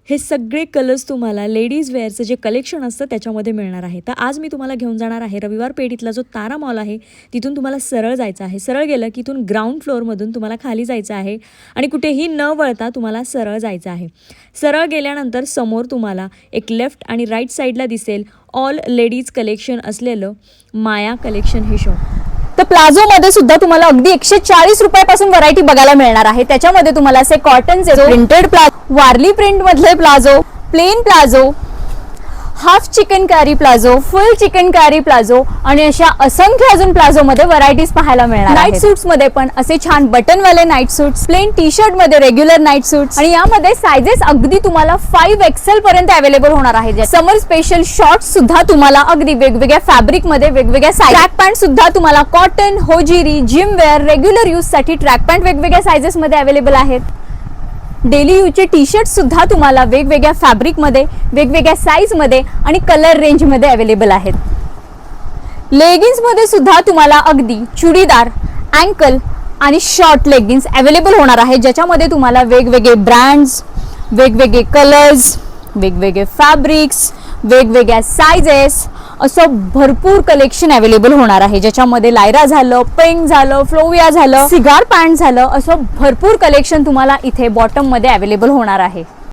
हे सगळे कलर्स तुम्हाला लेडीज वेअरचं जे कलेक्शन असतं त्याच्यामध्ये मिळणार आहे. तर आज मी तुम्हाला घेऊन जाणार आहे रविवार पेठ इथला जो तारा मॉल आहे तिथून तुम्हाला सरळ जायचं आहे. सरळ गेलं की इथून ग्राउंड फ्लोअरमधून तुम्हाला खाली जायचं आहे आणि कुठेही न वळता तुम्हाला सरळ जायचं आहे. सरळ गेल्यानंतर समोर तुम्हाला एक लेफ्ट आणि राईट साईडला दिसेल ऑल लेडीज कलेक्शन असलेलं माया कलेक्शन हे शॉप. तर प्लाझोमध्ये सुद्धा तुम्हाला अगदी 140 रुपयापासून व्हरायटी बघायला मिळणार आहे. त्याच्यामध्ये तुम्हाला असे कॉटनचे प्रिंटेड प्लाझो, वारली प्रिंट मधले palazzo, plain palazzo, half chikankari palazzo, full chikankari palazzo आणि अशा असंख्य अजून प्लाझो मध्ये व्हरायटीज पाहायला मिळणार. नाईट सूट्स मध्ये पण असे छान बटन वाले night suits, plain T shirt मध्ये रेग्युलर नाईट सूट्स आणि यामध्ये साइजेस अगदी तुम्हाला 5XL पर्यंत अवेलेबल होणार आहेत. समर स्पेशल शॉर्ट्स सुद्धा तुम्हाला अगदी वेगवेगळ्या फॅब्रिक मध्ये वेगवेगळ्या साइज. ट्रॅक पॅन्ट सुद्धा तुम्हाला cotton, hosiery, gym wear, regular use साठी ट्रॅक पॅन्ट वेगवेगळ्या साइजेस मध्ये अवेलेबल आहेत. डेली यूजचे टी शर्ट सुद्धा तुम्हाला वेगवेगळ्या फॅब्रिक मध्ये, वेगवेगळ्या साइज मध्ये आणि कलर रेंज मध्ये अवेलेबल आहेत. लेगिन्स मध्ये सुद्धा तुम्हाला अगदी चुडीदार, अँकल आणि शॉर्ट लेगिन्स अवेलेबल होणार आहे, ज्याच्यामध्ये तुम्हाला वेगवेगळे ब्रँड्स, वेगवेगळे कलर्स, वेगवेगळे फॅब्रिक्स, वेगवेगळ्या साइजेस असं भरपूर कलेक्शन अवेलेबल होणार आहे, ज्याच्यामध्ये लायरा झालं, पेंग झालं, फ्लोविया झालं, सिगार पॅन्ट झालं, असं भरपूर कलेक्शन तुम्हाला इथे बॉटम मध्ये अवेलेबल होणार आहे.